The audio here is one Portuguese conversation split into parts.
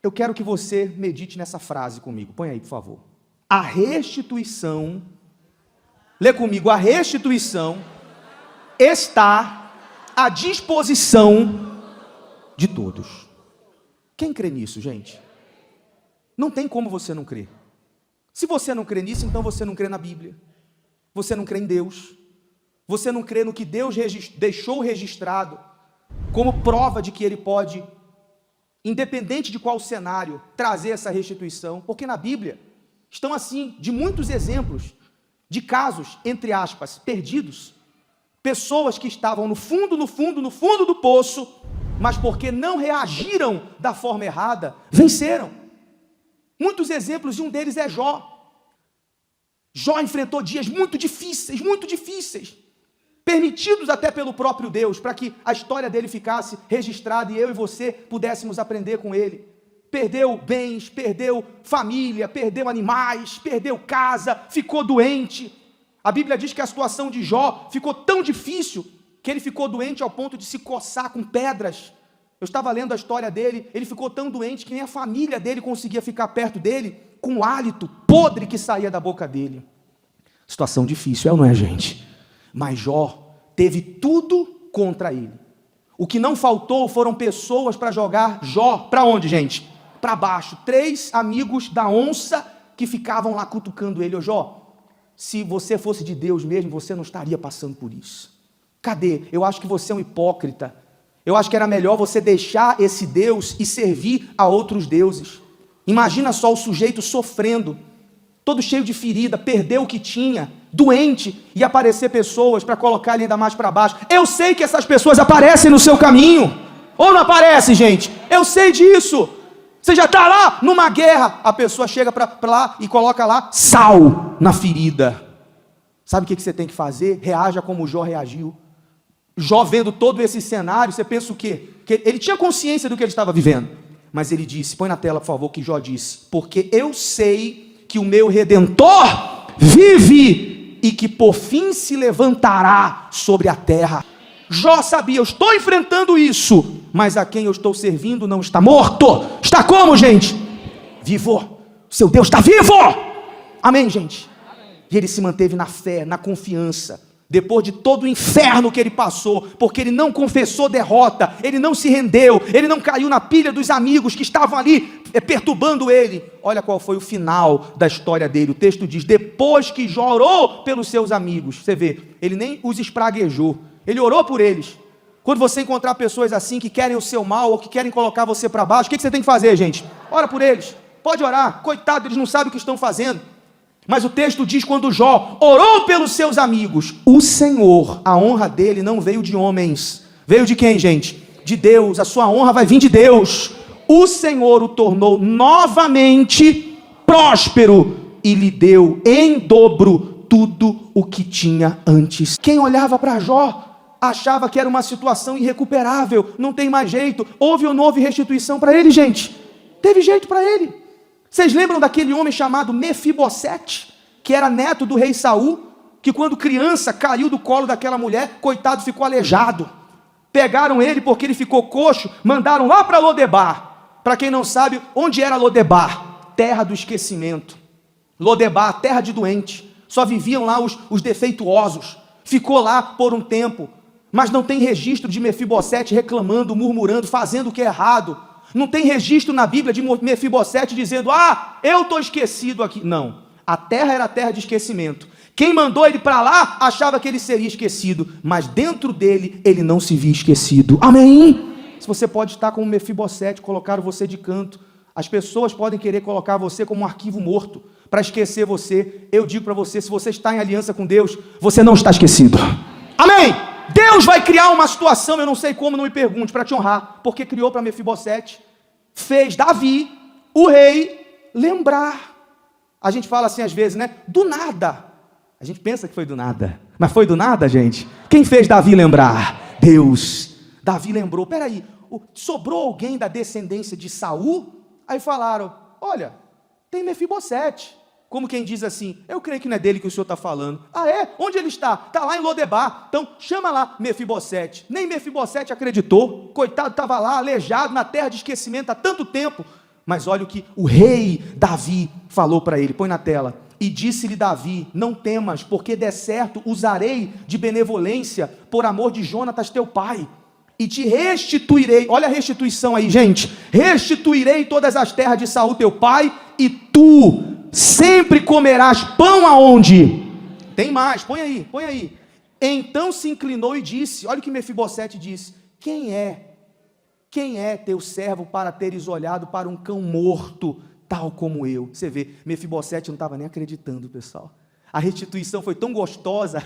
Eu quero que você medite nessa frase comigo. Põe aí, por favor. A restituição, lê comigo, a restituição está à disposição de todos. Quem crê nisso, gente? Não tem como você não crer. Se você não crê nisso, então você não crê na Bíblia. Você não crê em Deus. Você não crê no que Deus deixou registrado como prova de que Ele pode, independente de qual cenário, trazer essa restituição. Porque na Bíblia estão assim, de muitos exemplos de casos, entre aspas, perdidos. Pessoas que estavam no fundo do poço, mas porque não reagiram da forma errada, venceram. Muitos exemplos, e um deles é Jó. Jó enfrentou dias muito difíceis, permitidos até pelo próprio Deus, para que a história dele ficasse registrada e eu e você pudéssemos aprender com ele. Perdeu bens, perdeu família, perdeu animais, perdeu casa, ficou doente. A Bíblia diz que a situação de Jó ficou tão difícil que ele ficou doente ao ponto de se coçar com pedras. Eu estava lendo a história dele, ele ficou tão doente que nem a família dele conseguia ficar perto dele, com o hálito podre que saía da boca dele. Situação difícil, não é, gente? Mas Jó teve tudo contra ele. O que não faltou foram pessoas para jogar Jó, para onde, gente? Para baixo. 3 amigos da onça que ficavam lá cutucando ele. Ô Jó, se você fosse de Deus mesmo, você não estaria passando por isso. Cadê? Eu acho que você é um hipócrita. Eu acho que era melhor você deixar esse Deus e servir a outros deuses. Imagina só o sujeito sofrendo, todo cheio de ferida, perdeu o que tinha, doente, e aparecer pessoas para colocar ele ainda mais para baixo. Eu sei que essas pessoas aparecem no seu caminho. Ou não aparecem, gente? Eu sei disso. Você já está lá numa guerra, a pessoa chega para lá e coloca lá sal na ferida. Sabe o que você tem que fazer? Reaja como Jó reagiu. Jó vendo todo esse cenário, você pensa o quê? Que ele tinha consciência do que ele estava vivendo. Mas ele disse, põe na tela por favor o que Jó disse. Porque eu sei que o meu Redentor vive e que por fim se levantará sobre a terra. Jó sabia, eu estou enfrentando isso, mas a quem eu estou servindo não está morto. Está como, gente? Vivo. Seu Deus está vivo. Amém, gente? E ele se manteve na fé, na confiança. Depois de todo o inferno que ele passou, porque ele não confessou derrota, ele não se rendeu, ele não caiu na pilha dos amigos que estavam ali perturbando ele. Olha qual foi o final da história dele. O texto diz, depois que Jó orou pelos seus amigos, você vê, ele nem os espraguejou, ele orou por eles. Quando você encontrar pessoas assim, que querem o seu mal, ou que querem colocar você para baixo, o que você tem que fazer, gente? Ora por eles, pode orar, coitado, eles não sabem o que estão fazendo. Mas o texto diz, quando Jó orou pelos seus amigos, o Senhor, a honra dele não veio de homens. Veio de quem, gente? De Deus. A sua honra vai vir de Deus. O Senhor o tornou novamente próspero e lhe deu em dobro tudo o que tinha antes. Quem olhava para Jó achava que era uma situação irrecuperável, não tem mais jeito. Houve ou não houve restituição para ele, gente? Teve jeito para ele. Vocês lembram daquele homem chamado Mefibosete, que era neto do rei Saul, que quando criança caiu do colo daquela mulher, coitado, ficou aleijado. Pegaram ele porque ele ficou coxo, mandaram lá para Lodebar. Para quem não sabe, onde era Lodebar? Terra do esquecimento. Lodebar, terra de doente. Só viviam lá os defeituosos. Ficou lá por um tempo, mas não tem registro de Mefibosete reclamando, murmurando, fazendo o que é errado. Não tem registro na Bíblia de Mefibosete dizendo, eu estou esquecido aqui. Não, a terra era a terra de esquecimento. Quem mandou ele para lá, achava que ele seria esquecido, mas dentro dele, ele não se via esquecido. Amém? Se você pode estar como Mefibosete, colocaram você de canto. As pessoas podem querer colocar você como um arquivo morto, para esquecer você. Eu digo para você, se você está em aliança com Deus, você não está esquecido. Amém? Deus vai criar uma situação, eu não sei como, não me pergunte, para te honrar, porque criou para Mefibosete, fez Davi, o rei, lembrar. A gente fala assim às vezes, né? Do nada. A gente pensa que foi do nada, mas foi do nada, gente? Quem fez Davi lembrar? Deus. Davi lembrou, peraí, sobrou alguém da descendência de Saul? Aí falaram, olha, tem Mefibosete. Como quem diz assim, eu creio que não é dele que o senhor está falando. Ah, é? Onde ele está? Está lá em Lodebar. Então, chama lá Mefibosete. Nem Mefibosete acreditou. Coitado, estava lá, aleijado, na terra de esquecimento há tanto tempo. Mas olha o que o rei Davi falou para ele, põe na tela. E disse-lhe Davi, não temas, porque de certo usarei de benevolência por amor de Jonatas teu pai, e te restituirei, olha a restituição aí, gente, restituirei todas as terras de Saul teu pai, e tu sempre comerás pão aonde? Tem mais, põe aí. Então se inclinou e disse, olha o que Mefibosete disse, quem é teu servo para teres olhado para um cão morto, tal como eu? Você vê, Mefibosete não estava nem acreditando, pessoal. A restituição foi tão gostosa,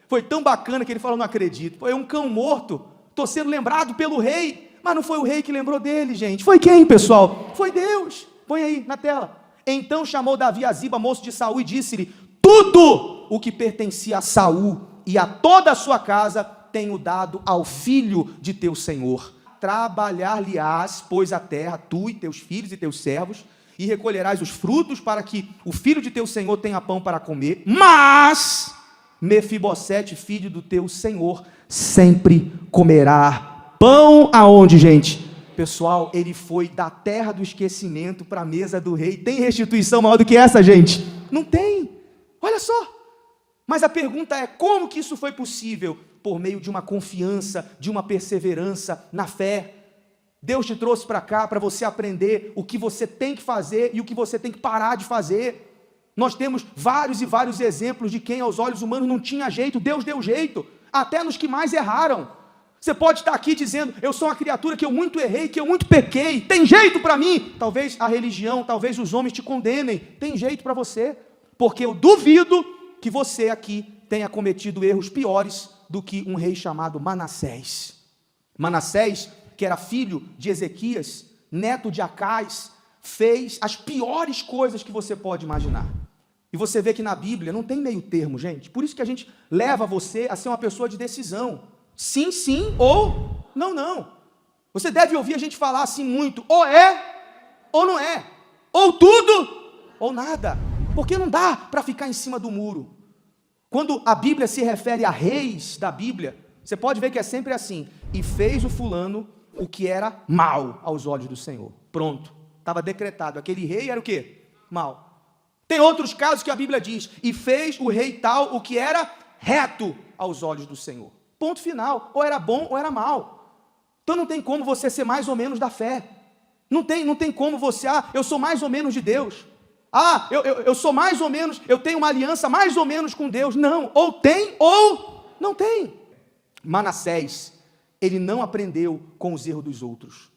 foi tão bacana que ele falou, não acredito. Foi um cão morto, estou sendo lembrado pelo rei, mas não foi o rei que lembrou dele, gente. Foi quem, pessoal? Foi Deus. Põe aí na tela. Então chamou Davi a Ziba, moço de Saul, e disse-lhe, tudo o que pertencia a Saul e a toda a sua casa tenho dado ao filho de teu senhor. Trabalhar-lhe-ás, pois, a terra, tu e teus filhos e teus servos, e recolherás os frutos para que o filho de teu senhor tenha pão para comer, mas Mefibosete, filho do teu senhor, sempre comerá pão aonde, gente? Pessoal, ele foi da terra do esquecimento para a mesa do rei. Tem restituição maior do que essa, gente? Não tem. Olha só. Mas a pergunta é, como que isso foi possível? Por meio de uma confiança, de uma perseverança na fé. Deus te trouxe para cá para você aprender o que você tem que fazer e o que você tem que parar de fazer. Nós temos vários e vários exemplos de quem aos olhos humanos não tinha jeito, Deus deu jeito, até nos que mais erraram. Você pode estar aqui dizendo, eu sou uma criatura que eu muito errei, que eu muito pequei, tem jeito para mim. Talvez a religião, talvez os homens te condenem, tem jeito para você, porque eu duvido que você aqui tenha cometido erros piores do que um rei chamado Manassés. Manassés, que era filho de Ezequias, neto de Acais, fez as piores coisas que você pode imaginar. E você vê que na Bíblia não tem meio termo, gente. Por isso que a gente leva você a ser uma pessoa de decisão. Sim, sim, ou não, não. Você deve ouvir a gente falar assim muito, ou é, ou não é. Ou tudo, ou nada. Porque não dá para ficar em cima do muro. Quando a Bíblia se refere a reis da Bíblia, você pode ver que é sempre assim. E fez o fulano o que era mal aos olhos do Senhor. Pronto, estava decretado. Aquele rei era o quê? Mal. Tem outros casos que a Bíblia diz, e fez o rei tal o que era reto aos olhos do Senhor. Ponto final, ou era bom ou era mal. Então não tem como você ser mais ou menos da fé. Não tem como você, eu sou mais ou menos de Deus. Eu sou mais ou menos, eu tenho uma aliança mais ou menos com Deus. Não, ou tem ou não tem. Manassés, ele não aprendeu com os erros dos outros.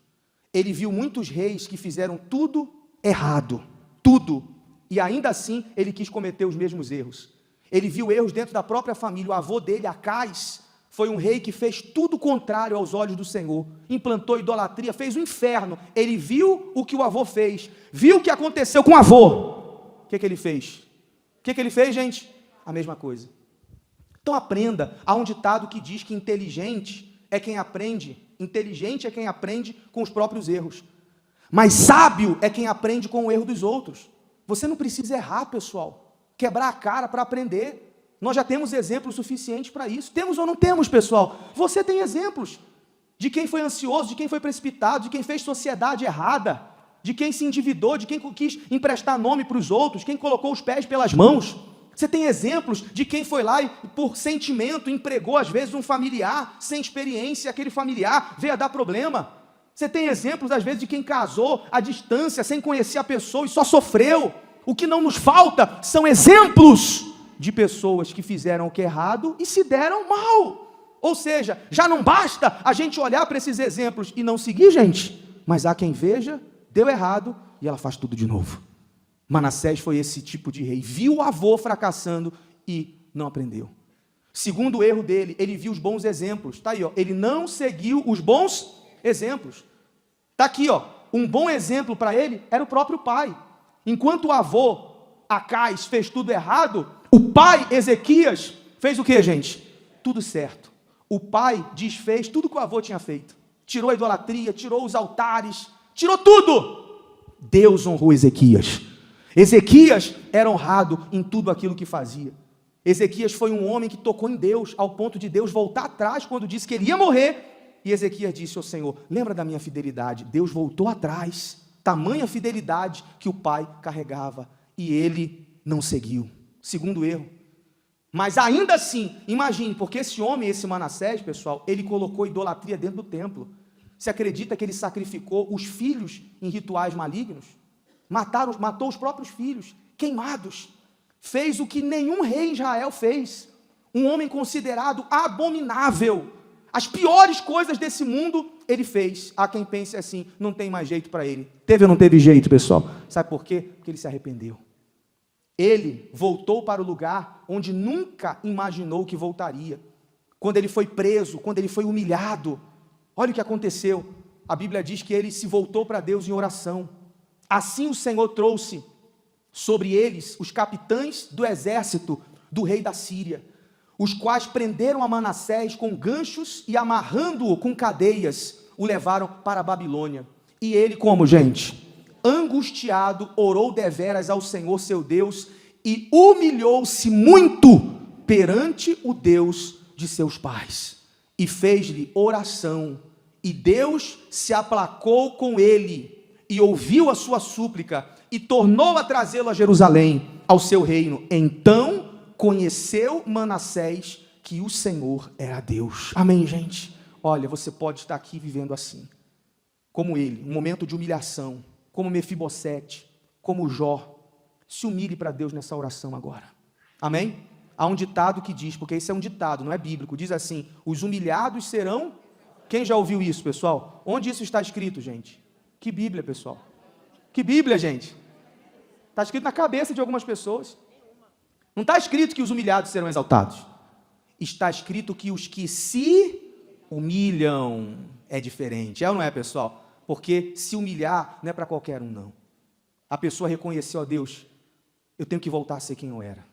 Ele viu muitos reis que fizeram tudo errado, tudo, e ainda assim ele quis cometer os mesmos erros. Ele viu erros dentro da própria família. O avô dele, Acais, foi um rei que fez tudo contrário aos olhos do Senhor, implantou idolatria, fez o inferno. Ele viu o que o avô fez, viu o que aconteceu com o avô. O que ele fez? O que ele fez, gente? A mesma coisa. Então aprenda, há um ditado que diz que inteligente é quem aprende com os próprios erros, mas sábio é quem aprende com o erro dos outros. Você não precisa errar, pessoal, quebrar a cara para aprender. Nós já temos exemplos suficientes para isso. Temos ou não temos, pessoal? Você tem exemplos de quem foi ansioso, de quem foi precipitado, de quem fez sociedade errada, de quem se endividou, de quem quis emprestar nome para os outros, quem colocou os pés pelas mãos. Você tem exemplos de quem foi lá e, por sentimento, empregou, às vezes, um familiar sem experiência, aquele familiar veio a dar problema. Você tem exemplos, às vezes, de quem casou à distância, sem conhecer a pessoa e só sofreu. O que não nos falta são exemplos de pessoas que fizeram o que é errado e se deram mal. Ou seja, já não basta a gente olhar para esses exemplos e não seguir, gente, mas há quem veja, deu errado e ela faz tudo de novo. Manassés foi esse tipo de rei, viu o avô fracassando e não aprendeu. Segundo erro dele, ele viu os bons exemplos, está aí, ele não seguiu os bons exemplos. Está aqui, um bom exemplo para ele era o próprio pai. Enquanto o avô, Acais, fez tudo errado, o pai, Ezequias, fez o que, gente? Tudo certo. O pai desfez tudo que o avô tinha feito. Tirou a idolatria, tirou os altares, tirou tudo. Deus honrou Ezequias. Ezequias era honrado em tudo aquilo que fazia. Ezequias foi um homem que tocou em Deus, ao ponto de Deus voltar atrás quando disse que ele ia morrer. E Ezequias disse ao Senhor, lembra da minha fidelidade? Deus voltou atrás. tamanha fidelidade que o pai carregava, e ele não seguiu. Segundo erro. Mas ainda assim, imagine, porque esse homem, esse Manassés, pessoal, ele colocou idolatria dentro do templo. Você acredita que ele sacrificou os filhos em rituais malignos? Matou os próprios filhos, queimados. Fez o que nenhum rei em Israel fez. Um homem considerado abominável. As piores coisas desse mundo, ele fez. Há quem pense assim, não tem mais jeito para ele. Teve ou não teve jeito, pessoal? Sabe por quê? Porque ele se arrependeu. Ele voltou para o lugar onde nunca imaginou que voltaria. Quando ele foi preso, quando ele foi humilhado. Olha o que aconteceu. A Bíblia diz que ele se voltou para Deus em oração. Assim o Senhor trouxe sobre eles os capitães do exército do rei da Síria, os quais prenderam a Manassés com ganchos e, amarrando-o com cadeias, o levaram para a Babilônia. E ele, como, gente? Angustiado, orou deveras ao Senhor seu Deus e humilhou-se muito perante o Deus de seus pais. E fez-lhe oração, e Deus se aplacou com ele, e ouviu a sua súplica, e tornou a trazê-lo a Jerusalém, ao seu reino. Então conheceu Manassés que o Senhor era Deus. Amém, gente? Olha, você pode estar aqui vivendo assim, como ele, um momento de humilhação, como Mefibosete, como Jó. Se humilhe para Deus nessa oração agora. Amém? Há um ditado que diz, porque isso é um ditado, não é bíblico, diz assim: os humilhados serão... Quem já ouviu isso, pessoal? Onde isso está escrito, gente? Que Bíblia, pessoal? Que Bíblia, gente? Está escrito na cabeça de algumas pessoas. Não está escrito que os humilhados serão exaltados. Está escrito que os que se humilham é diferente. É ou não é, pessoal? Porque se humilhar não é para qualquer um, não. A pessoa reconheceu a Deus: eu tenho que voltar a ser quem eu era.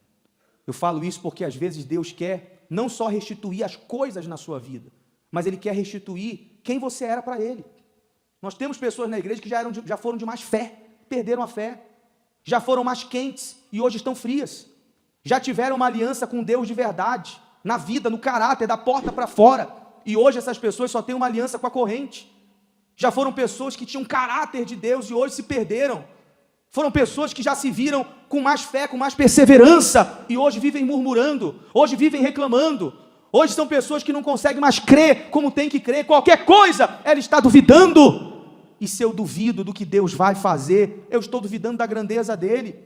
Eu falo isso porque às vezes Deus quer não só restituir as coisas na sua vida, mas Ele quer restituir quem você era para Ele. Nós temos pessoas na igreja que já foram de mais fé, perderam a fé, já foram mais quentes e hoje estão frias, já tiveram uma aliança com Deus de verdade, na vida, no caráter, da porta para fora, e hoje essas pessoas só têm uma aliança com a corrente. Já foram pessoas que tinham caráter de Deus e hoje se perderam. Foram pessoas que já se viram com mais fé, com mais perseverança, e hoje vivem murmurando, hoje vivem reclamando. Hoje são pessoas que não conseguem mais crer como tem que crer. Qualquer coisa, ela está duvidando. E se eu duvido do que Deus vai fazer, eu estou duvidando da grandeza dEle.